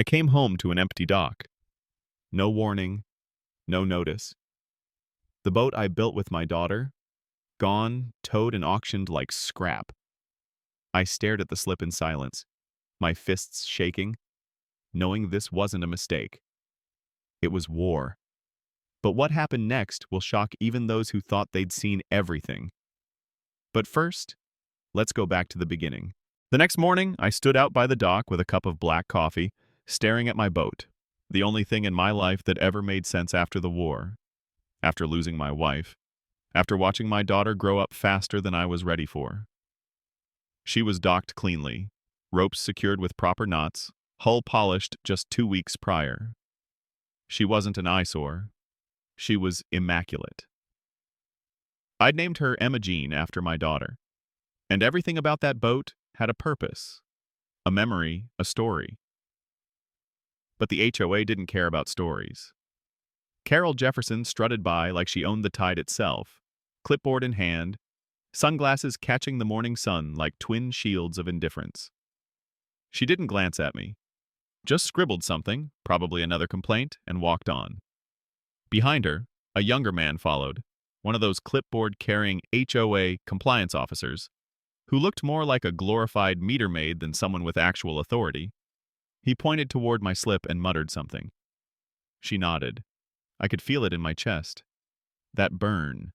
I came home to an empty dock. No warning, no notice. The boat I built with my daughter, gone, towed and auctioned like scrap. I stared at the slip in silence, my fists shaking, knowing this wasn't a mistake. It was war. But what happened next will shock even those who thought they'd seen everything. But first, let's go back to the beginning. The next morning, I stood out by the dock with a cup of black coffee, staring at my boat, the only thing in my life that ever made sense after the war, after losing my wife, after watching my daughter grow up faster than I was ready for. She was docked cleanly, ropes secured with proper knots, hull polished just 2 weeks prior. She wasn't an eyesore. She was immaculate. I'd named her Emma Jean after my daughter, and everything about that boat had a purpose, a memory, a story. But the HOA didn't care about stories. Carol Jefferson strutted by like she owned the tide itself, clipboard in hand, sunglasses catching the morning sun like twin shields of indifference. She didn't glance at me, just scribbled something, probably another complaint, and walked on. Behind her, a younger man followed, one of those clipboard-carrying HOA compliance officers, who looked more like a glorified meter maid than someone with actual authority. He pointed toward my slip and muttered something. She nodded. I could feel it in my chest. That burn.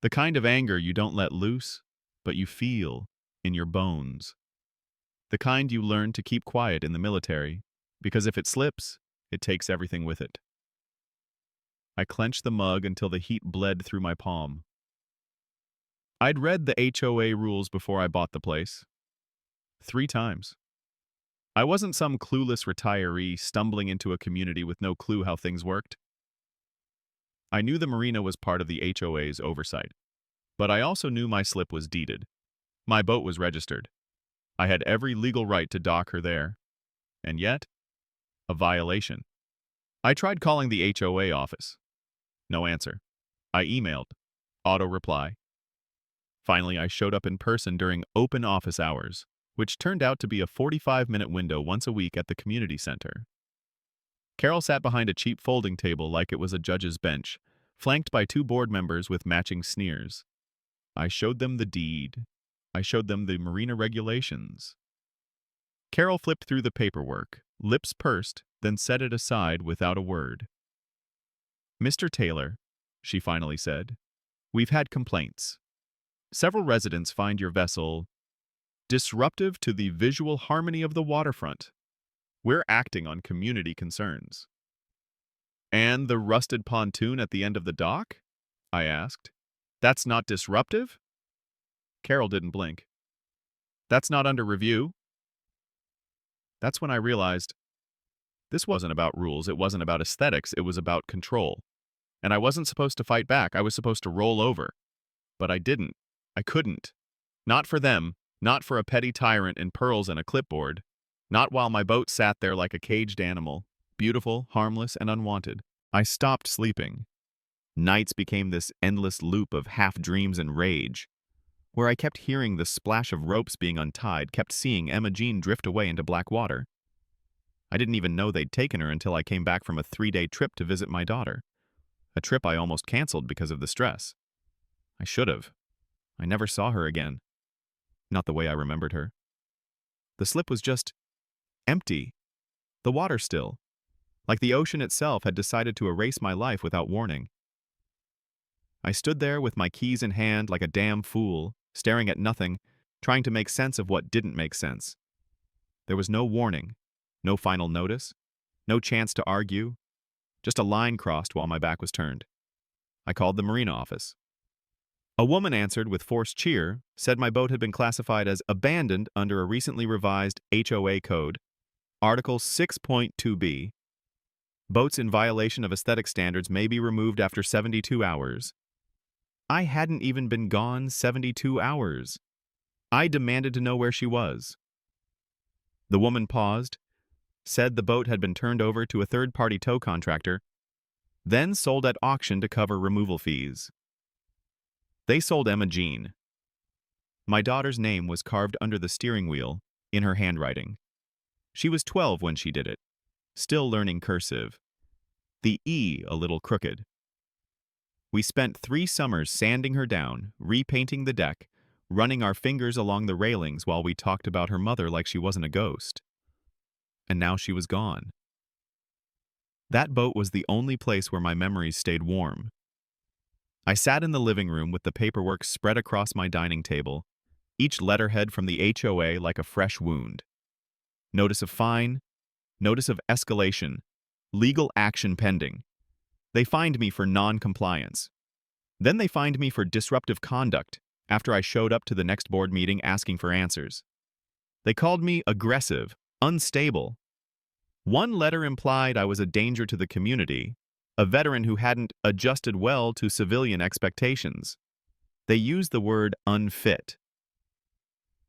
The kind of anger you don't let loose, but you feel in your bones. The kind you learn to keep quiet in the military, because if it slips, it takes everything with it. I clenched the mug until the heat bled through my palm. I'd read the HOA rules before I bought the place. 3 times. I wasn't some clueless retiree stumbling into a community with no clue how things worked. I knew the Marina was part of the HOA's oversight, but I also knew my slip was deeded. My boat was registered. I had every legal right to dock her there. And yet, a violation. I tried calling the HOA office. No answer. I emailed. Auto reply. Finally, I showed up in person during open office hours, which turned out to be a 45-minute window once a week at the community center. Carol sat behind a cheap folding table like it was a judge's bench, flanked by 2 board members with matching sneers. I showed them the deed. I showed them the Marina regulations. Carol flipped through the paperwork, lips pursed, then set it aside without a word. "Mr. Taylor," she finally said, "we've had complaints. Several residents find your vessel disruptive to the visual harmony of the waterfront. We're acting on community concerns." "And the rusted pontoon at the end of the dock?" I asked. "That's not disruptive?" Carol didn't blink. "That's not under review?" That's when I realized this wasn't about rules, it wasn't about aesthetics, it was about control. And I wasn't supposed to fight back, I was supposed to roll over. But I didn't. I couldn't. Not for them, not for a petty tyrant in pearls and a clipboard. Not while my boat sat there like a caged animal, beautiful, harmless, and unwanted. I stopped sleeping. Nights became this endless loop of half-dreams and rage, where I kept hearing the splash of ropes being untied, kept seeing Emma Jean drift away into black water. I didn't even know they'd taken her until I came back from a 3-day trip to visit my daughter. A trip I almost canceled because of the stress. I should have. I never saw her again. Not the way I remembered her. The slip was just empty. The water still. Like the ocean itself had decided to erase my life without warning. I stood there with my keys in hand like a damn fool, staring at nothing, trying to make sense of what didn't make sense. There was no warning, no final notice, no chance to argue, just a line crossed while my back was turned. I called the Marina office. A woman answered with forced cheer, said my boat had been classified as abandoned under a recently revised HOA code, Article 6.2b. Boats in violation of aesthetic standards may be removed after 72 hours. I hadn't even been gone 72 hours. I demanded to know where she was. The woman paused, said the boat had been turned over to a third-party tow contractor, then sold at auction to cover removal fees. They sold Emma Jean. My daughter's name was carved under the steering wheel, in her handwriting. She was 12 when she did it, still learning cursive, the E a little crooked. We spent 3 summers sanding her down, repainting the deck, running our fingers along the railings while we talked about her mother like she wasn't a ghost. And now she was gone. That boat was the only place where my memories stayed warm. I sat in the living room with the paperwork spread across my dining table, each letterhead from the HOA like a fresh wound. Notice of fine, notice of escalation, legal action pending. They fined me for non-compliance. Then they fined me for disruptive conduct after I showed up to the next board meeting asking for answers. They called me aggressive, unstable. One letter implied I was a danger to the community, a veteran who hadn't adjusted well to civilian expectations. They used the word unfit.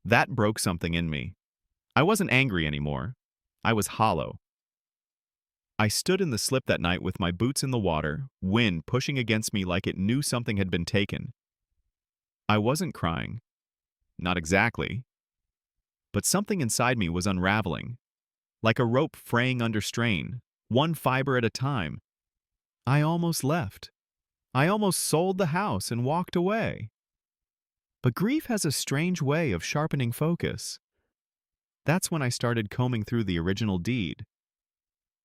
That broke something in me. I wasn't angry anymore. I was hollow. I stood in the slip that night with my boots in the water, wind pushing against me like it knew something had been taken. I wasn't crying. Not exactly. But something inside me was unraveling. Like a rope fraying under strain, one fiber at a time. I almost left. I almost sold the house and walked away. But grief has a strange way of sharpening focus. That's when I started combing through the original deed.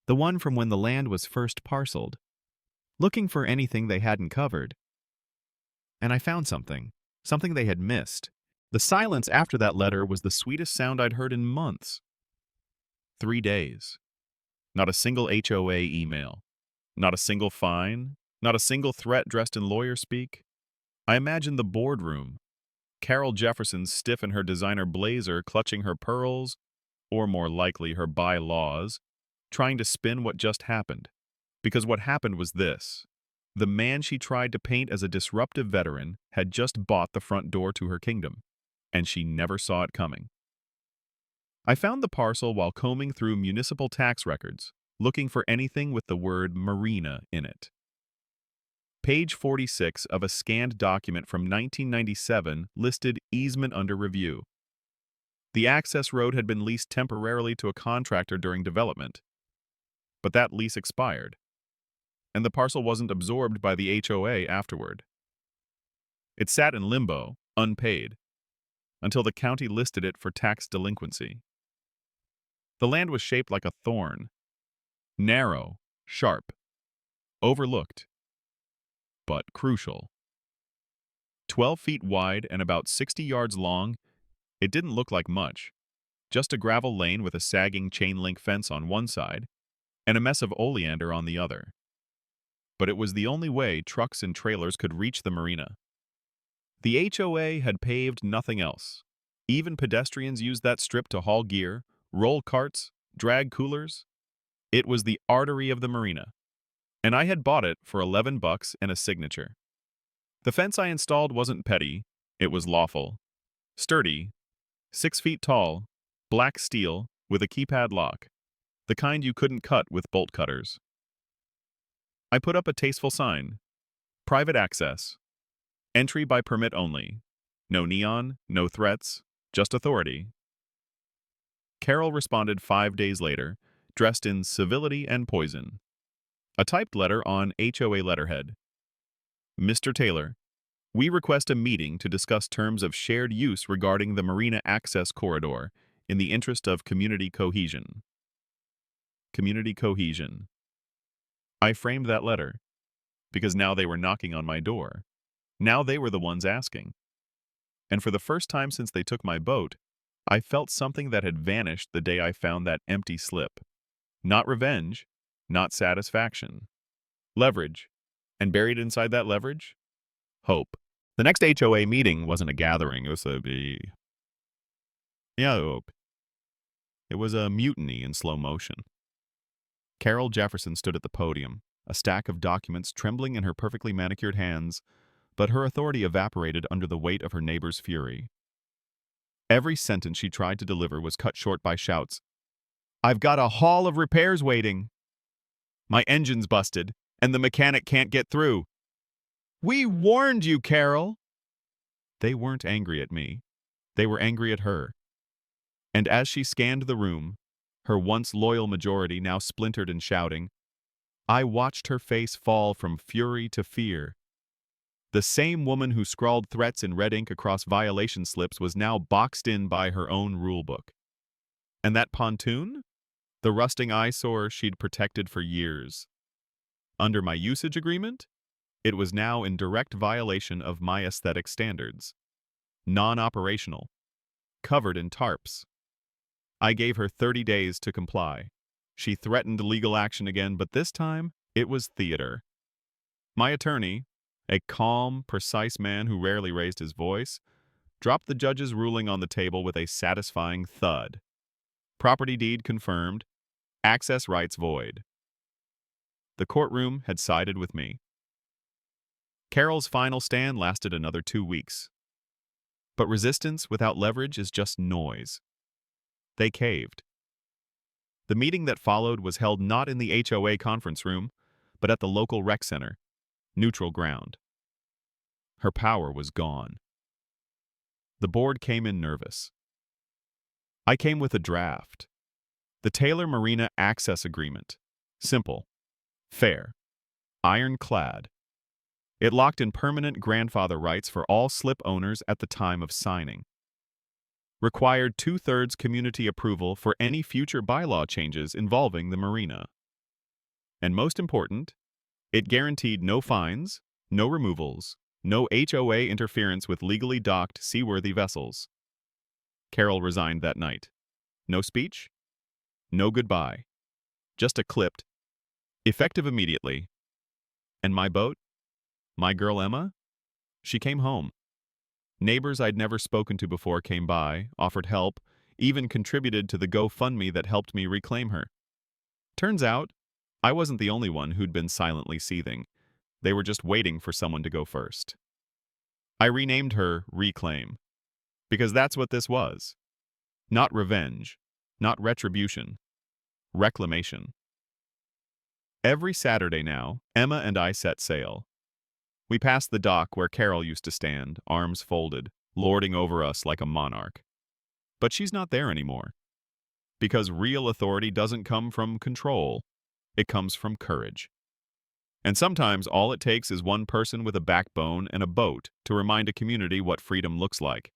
The one from when the land was first parceled, looking for anything they hadn't covered. And I found something they had missed. The silence after that letter was the sweetest sound I'd heard in months. 3 days. Not a single HOA email. Not a single fine. Not a single threat dressed in lawyer speak. I imagined the boardroom. Carol Jefferson stiff in her designer blazer, clutching her pearls, or more likely her bylaws, trying to spin what just happened. Because what happened was this. The man she tried to paint as a disruptive veteran had just bought the front door to her kingdom, and she never saw it coming. I found the parcel while combing through municipal tax records, looking for anything with the word Marina in it. Page 46 of a scanned document from 1997 listed easement under review. The access road had been leased temporarily to a contractor during development, but that lease expired, and the parcel wasn't absorbed by the HOA afterward. It sat in limbo, unpaid, until the county listed it for tax delinquency. The land was shaped like a thorn, narrow, sharp, overlooked, but crucial. 12 feet wide and about 60 yards long, it didn't look like much, just a gravel lane with a sagging chain-link fence on one side and a mess of oleander on the other. But it was the only way trucks and trailers could reach the marina. The HOA had paved nothing else. Even pedestrians used that strip to haul gear, roll carts, drag coolers. It was the artery of the marina, and I had bought it for $11 and a signature. The fence I installed wasn't petty, it was lawful. Sturdy, 6 feet tall, black steel with a keypad lock, the kind you couldn't cut with bolt cutters. I put up a tasteful sign. Private access. Entry by permit only. No neon, no threats, just authority. Carol responded 5 days later, dressed in civility and poison. A typed letter on HOA letterhead. Mr. Taylor, we request a meeting to discuss terms of shared use regarding the Marina Access Corridor in the interest of community cohesion. Community cohesion. I framed that letter because now they were knocking on my door. Now they were the ones asking. And for the first time since they took my boat, I felt something that had vanished the day I found that empty slip. Not revenge, not satisfaction. Leverage. And buried inside that leverage? Hope. The next HOA meeting wasn't a gathering, it was hope. It was a mutiny in slow motion. Carol Jefferson stood at the podium, a stack of documents trembling in her perfectly manicured hands, but her authority evaporated under the weight of her neighbor's fury. Every sentence she tried to deliver was cut short by shouts. I've got a haul of repairs waiting. My engine's busted, and the mechanic can't get through. We warned you, Carol. They weren't angry at me. They were angry at her. And as she scanned the room, her once loyal majority now splintered and shouting. I watched her face fall from fury to fear. The same woman who scrawled threats in red ink across violation slips was now boxed in by her own rulebook. And that pontoon? The rusting eyesore she'd protected for years. Under my usage agreement, it was now in direct violation of my aesthetic standards. Non-operational. Covered in tarps. I gave her 30 days to comply. She threatened legal action again, but this time, it was theater. My attorney, a calm, precise man who rarely raised his voice, dropped the judge's ruling on the table with a satisfying thud. Property deed confirmed. Access rights void. The courtroom had sided with me. Carol's final stand lasted another 2 weeks. But resistance without leverage is just noise. They caved. The meeting that followed was held not in the HOA conference room, but at the local rec center, neutral ground. Her power was gone. The board came in nervous. I came with a draft. The Taylor-Marina Access Agreement. Simple. Fair. Ironclad. It locked in permanent grandfather rights for all slip owners at the time of signing. Required 2/3 community approval for any future bylaw changes involving the marina. And most important, it guaranteed no fines, no removals, no HOA interference with legally docked seaworthy vessels. Carol resigned that night. No speech, no goodbye. Just a clipped, effective immediately. And my boat? My girl Emma? She came home. Neighbors I'd never spoken to before came by, offered help, even contributed to the GoFundMe that helped me reclaim her. Turns out, I wasn't the only one who'd been silently seething. They were just waiting for someone to go first. I renamed her Reclaim, because that's what this was. Not revenge, not retribution, reclamation. Every Saturday now, Emma and I set sail. We passed the dock where Carol used to stand, arms folded, lording over us like a monarch. But she's not there anymore. Because real authority doesn't come from control, it comes from courage. And sometimes all it takes is one person with a backbone and a boat to remind a community what freedom looks like.